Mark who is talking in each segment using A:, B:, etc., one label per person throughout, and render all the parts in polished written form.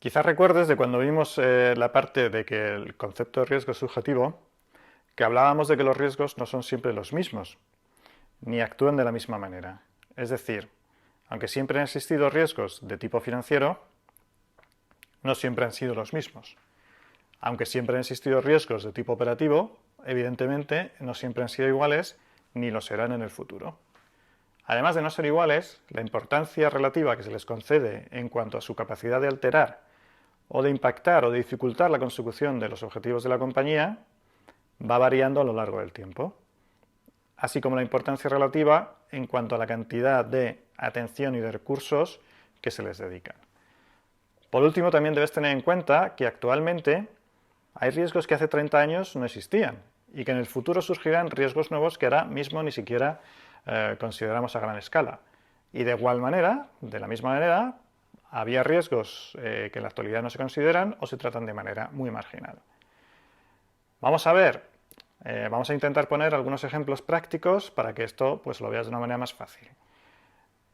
A: Quizás recuerdes de cuando vimos la parte de que el concepto de riesgo es subjetivo, que hablábamos de que los riesgos no son siempre los mismos, ni actúan de la misma manera. Es decir, aunque siempre han existido riesgos de tipo financiero, no siempre han sido los mismos. Aunque siempre han existido riesgos de tipo operativo, evidentemente no siempre han sido iguales ni lo serán en el futuro. Además de no ser iguales, la importancia relativa que se les concede en cuanto a su capacidad de alterar o de impactar o de dificultar la consecución de los objetivos de la compañía va variando a lo largo del tiempo, así como la importancia relativa en cuanto a la cantidad de atención y de recursos que se les dedican. Por último, también debes tener en cuenta que actualmente hay riesgos que hace 30 años no existían y que en el futuro surgirán riesgos nuevos que ahora mismo ni siquiera consideramos a gran escala. Y de igual manera, de la misma manera, había riesgos que en la actualidad no se consideran o se tratan de manera muy marginal. Vamos a ver, vamos a intentar poner algunos ejemplos prácticos para que esto pues, lo veas de una manera más fácil.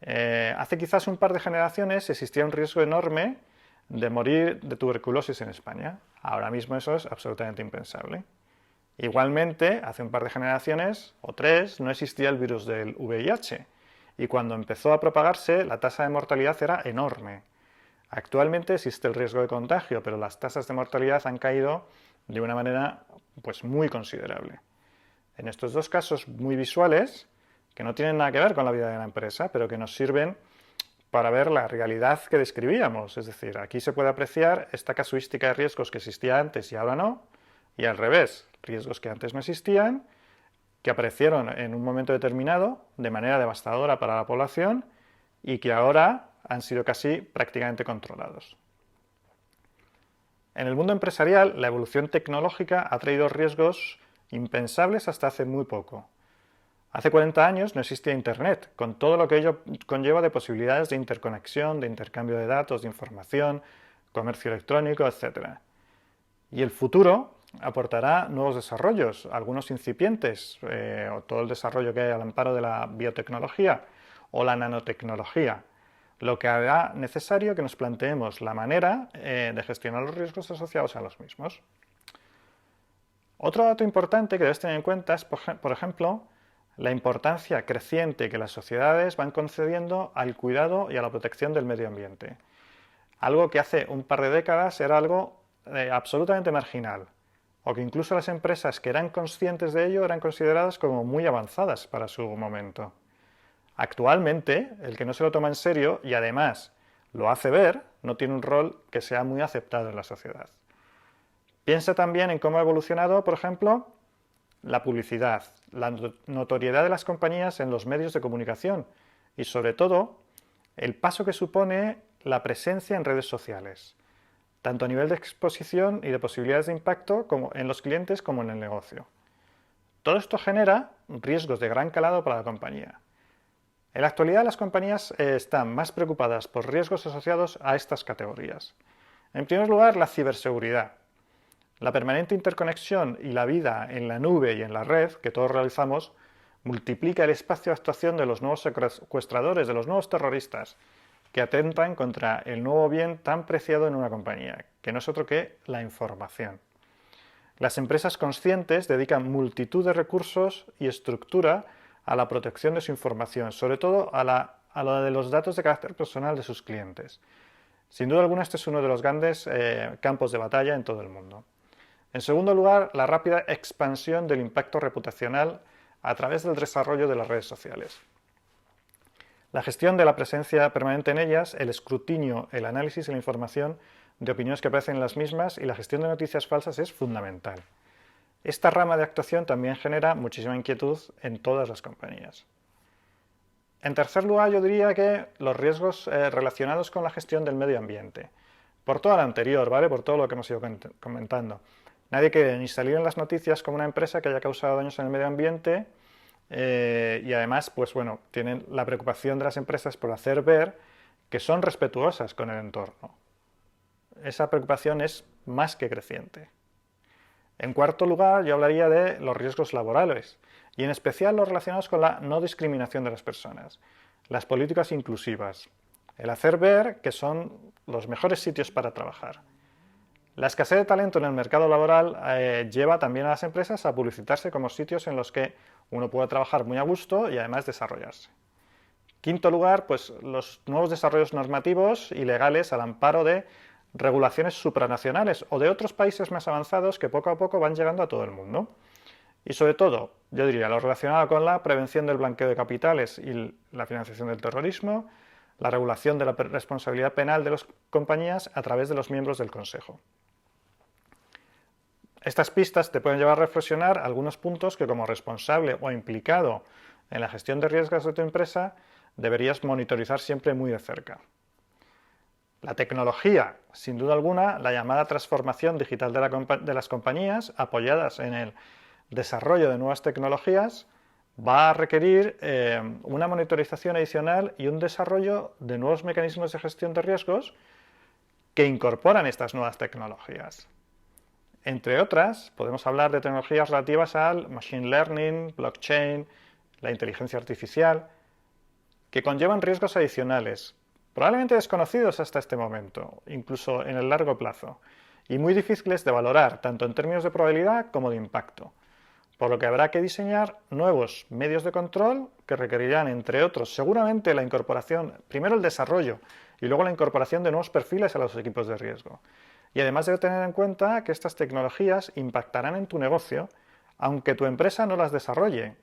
A: Hace quizás un par de generaciones existía un riesgo enorme de morir de tuberculosis en España. Ahora mismo eso es absolutamente impensable. Igualmente, hace un par de generaciones, o tres, no existía el virus del VIH. Y cuando empezó a propagarse, la tasa de mortalidad era enorme. Actualmente existe el riesgo de contagio, pero las tasas de mortalidad han caído de una manera pues, muy considerable. En estos dos casos muy visuales, que no tienen nada que ver con la vida de la empresa, pero que nos sirven para ver la realidad que describíamos. Es decir, aquí se puede apreciar esta casuística de riesgos que existía antes y ahora no, y al revés, riesgos que antes no existían, que aparecieron en un momento determinado de manera devastadora para la población y que ahora han sido casi prácticamente controlados. En el mundo empresarial, la evolución tecnológica ha traído riesgos impensables hasta hace muy poco. Hace 40 años no existía Internet, con todo lo que ello conlleva de posibilidades de interconexión, de intercambio de datos, de información, comercio electrónico, etc. Y el futuro aportará nuevos desarrollos, algunos incipientes, o todo el desarrollo que hay al amparo de la biotecnología o la nanotecnología, lo que hará necesario que nos planteemos la manera de gestionar los riesgos asociados a los mismos. Otro dato importante que debes tener en cuenta es, por ejemplo, la importancia creciente que las sociedades van concediendo al cuidado y a la protección del medio ambiente. Algo que hace un par de décadas era algo absolutamente marginal, o que incluso las empresas que eran conscientes de ello eran consideradas como muy avanzadas para su momento. Actualmente, el que no se lo toma en serio y además lo hace ver, no tiene un rol que sea muy aceptado en la sociedad. Piensa también en cómo ha evolucionado, por ejemplo, la publicidad, la notoriedad de las compañías en los medios de comunicación y, sobre todo, el paso que supone la presencia en redes sociales, tanto a nivel de exposición y de posibilidades de impacto como en los clientes como en el negocio. Todo esto genera riesgos de gran calado para la compañía. En la actualidad las compañías están más preocupadas por riesgos asociados a estas categorías. En primer lugar, la ciberseguridad. La permanente interconexión y la vida en la nube y en la red que todos realizamos multiplica el espacio de actuación de los nuevos secuestradores, de los nuevos terroristas, que atentan contra el nuevo bien tan preciado en una compañía, que no es otro que la información. Las empresas conscientes dedican multitud de recursos y estructura a la protección de su información, sobre todo a la de los datos de carácter personal de sus clientes. Sin duda alguna, este es uno de los grandes campos de batalla en todo el mundo. En segundo lugar, la rápida expansión del impacto reputacional a través del desarrollo de las redes sociales. La gestión de la presencia permanente en ellas, el escrutinio, el análisis y la información de opiniones que aparecen en las mismas y la gestión de noticias falsas es fundamental. Esta rama de actuación también genera muchísima inquietud en todas las compañías. En tercer lugar, yo diría que los riesgos relacionados con la gestión del medio ambiente. Por todo lo anterior, ¿vale? Por todo lo que hemos ido comentando. Nadie quiere ni salir en las noticias como una empresa que haya causado daños en el medio ambiente y además, pues bueno, tienen la preocupación de las empresas por hacer ver que son respetuosas con el entorno. Esa preocupación es más que creciente. En cuarto lugar, yo hablaría de los riesgos laborales y en especial los relacionados con la no discriminación de las personas, las políticas inclusivas, el hacer ver que son los mejores sitios para trabajar. La escasez de talento en el mercado laboral lleva también a las empresas a publicitarse como sitios en los que uno puede trabajar muy a gusto y además desarrollarse. Quinto lugar, pues los nuevos desarrollos normativos y legales al amparo de regulaciones supranacionales o de otros países más avanzados que poco a poco van llegando a todo el mundo. Y sobre todo, yo diría, lo relacionado con la prevención del blanqueo de capitales y la financiación del terrorismo, la regulación de la responsabilidad penal de las compañías a través de los miembros del Consejo. Estas pistas te pueden llevar a reflexionar algunos puntos que como responsable o implicado en la gestión de riesgos de tu empresa deberías monitorizar siempre muy de cerca. La tecnología, sin duda alguna, la llamada transformación digital de las compañías, apoyadas en el desarrollo de nuevas tecnologías, va a requerir una monitorización adicional y un desarrollo de nuevos mecanismos de gestión de riesgos que incorporan estas nuevas tecnologías. Entre otras, podemos hablar de tecnologías relativas al machine learning, blockchain, la inteligencia artificial, que conllevan riesgos adicionales, probablemente desconocidos hasta este momento, incluso en el largo plazo, y muy difíciles de valorar, tanto en términos de probabilidad como de impacto, por lo que habrá que diseñar nuevos medios de control que requerirán, entre otros, seguramente la incorporación, primero el desarrollo y luego la incorporación de nuevos perfiles a los equipos de riesgo. Y además debe tener en cuenta que estas tecnologías impactarán en tu negocio, aunque tu empresa no las desarrolle,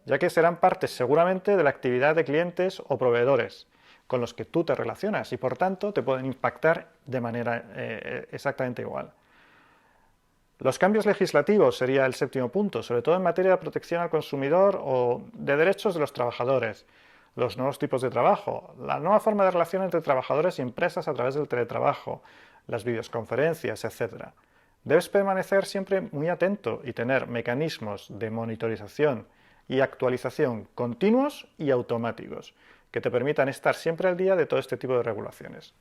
A: ya que serán partes seguramente de la actividad de clientes o proveedores con los que tú te relacionas y por tanto te pueden impactar de manera exactamente igual. Los cambios legislativos sería el séptimo punto, sobre todo en materia de protección al consumidor o de derechos de los trabajadores, los nuevos tipos de trabajo, la nueva forma de relación entre trabajadores y empresas a través del teletrabajo, las videoconferencias, etc. Debes permanecer siempre muy atento y tener mecanismos de monitorización y actualización continuos y automáticos que te permitan estar siempre al día de todo este tipo de regulaciones.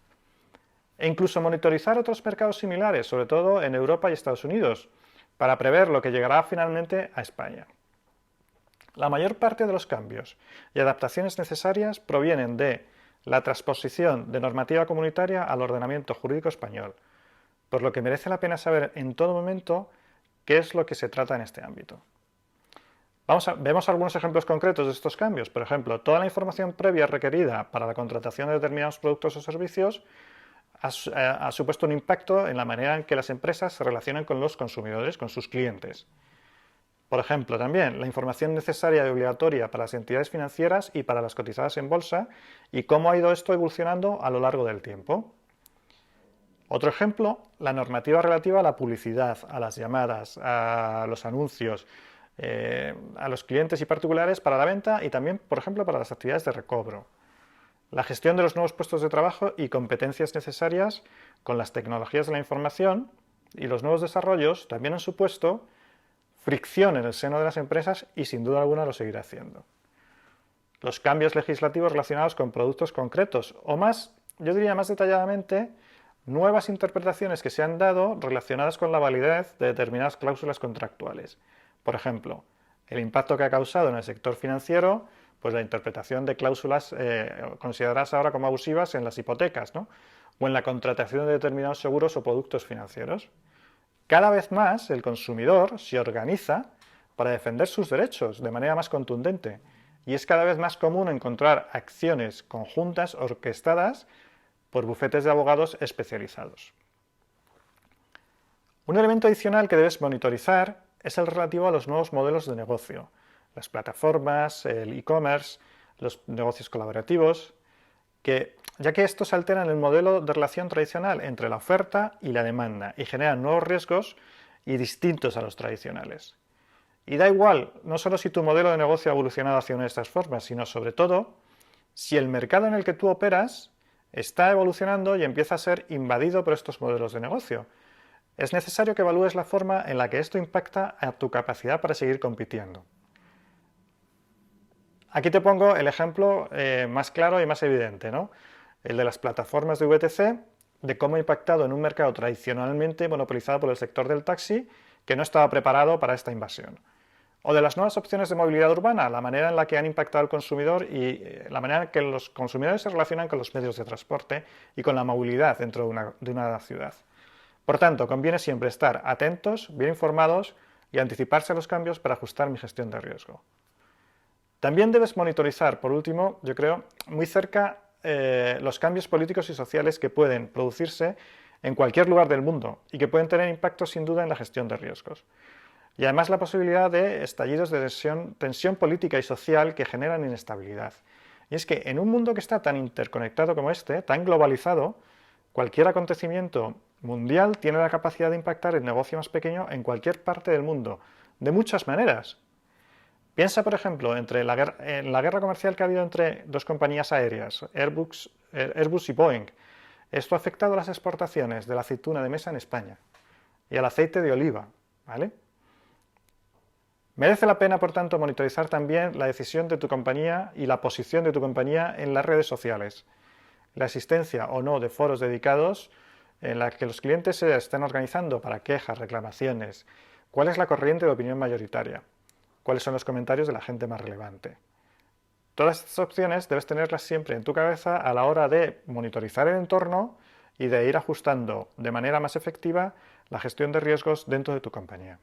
A: E incluso monitorizar otros mercados similares, sobre todo en Europa y Estados Unidos, para prever lo que llegará finalmente a España. La mayor parte de los cambios y adaptaciones necesarias provienen de la transposición de normativa comunitaria al ordenamiento jurídico español, por lo que merece la pena saber en todo momento qué es lo que se trata en este ámbito. Vemos algunos ejemplos concretos de estos cambios. Por ejemplo, toda la información previa requerida para la contratación de determinados productos o servicios ha supuesto un impacto en la manera en que las empresas se relacionan con los consumidores, con sus clientes. Por ejemplo, también la información necesaria y obligatoria para las entidades financieras y para las cotizadas en bolsa y cómo ha ido esto evolucionando a lo largo del tiempo. Otro ejemplo, la normativa relativa a la publicidad, a las llamadas, a los anuncios, a los clientes y particulares para la venta y también, por ejemplo, para las actividades de recobro. La gestión de los nuevos puestos de trabajo y competencias necesarias con las tecnologías de la información y los nuevos desarrollos también han supuesto fricción en el seno de las empresas y sin duda alguna lo seguirá haciendo. Los cambios legislativos relacionados con productos concretos o más, yo diría más detalladamente, nuevas interpretaciones que se han dado relacionadas con la validez de determinadas cláusulas contractuales. Por ejemplo, el impacto que ha causado en el sector financiero, pues la interpretación de cláusulas consideradas ahora como abusivas en las hipotecas, ¿no? O en la contratación de determinados seguros o productos financieros. Cada vez más el consumidor se organiza para defender sus derechos de manera más contundente y es cada vez más común encontrar acciones conjuntas orquestadas por bufetes de abogados especializados. Un elemento adicional que debes monitorizar es el relativo a los nuevos modelos de negocio, las plataformas, el e-commerce, los negocios colaborativos, ya que estos alteran el modelo de relación tradicional entre la oferta y la demanda y generan nuevos riesgos y distintos a los tradicionales. Y da igual, no solo si tu modelo de negocio ha evolucionado hacia una de estas formas, sino sobre todo si el mercado en el que tú operas está evolucionando y empieza a ser invadido por estos modelos de negocio. Es necesario que evalúes la forma en la que esto impacta a tu capacidad para seguir compitiendo. Aquí te pongo el ejemplo más claro y más evidente, ¿no? El de las plataformas de VTC, de cómo ha impactado en un mercado tradicionalmente monopolizado por el sector del taxi que no estaba preparado para esta invasión. O de las nuevas opciones de movilidad urbana, la manera en la que han impactado al consumidor y la manera en que los consumidores se relacionan con los medios de transporte y con la movilidad dentro de una ciudad. Por tanto, conviene siempre estar atentos, bien informados y anticiparse a los cambios para ajustar mi gestión de riesgo. También debes monitorizar, por último, yo creo, muy cerca los cambios políticos y sociales que pueden producirse en cualquier lugar del mundo y que pueden tener impacto sin duda en la gestión de riesgos. Y además la posibilidad de estallidos de tensión política y social que generan inestabilidad. Y es que en un mundo que está tan interconectado como este, tan globalizado, cualquier acontecimiento mundial tiene la capacidad de impactar el negocio más pequeño en cualquier parte del mundo, de muchas maneras. Piensa, por ejemplo, en la guerra comercial que ha habido entre dos compañías aéreas, Airbus y Boeing. Esto ha afectado a las exportaciones de la aceituna de mesa en España y al aceite de oliva, ¿vale? Merece la pena, por tanto, monitorizar también la decisión de tu compañía y la posición de tu compañía en las redes sociales, la existencia o no de foros dedicados en la que los clientes se estén organizando para quejas, reclamaciones, cuál es la corriente de opinión mayoritaria, cuáles son los comentarios de la gente más relevante. Todas estas opciones debes tenerlas siempre en tu cabeza a la hora de monitorizar el entorno y de ir ajustando de manera más efectiva la gestión de riesgos dentro de tu compañía.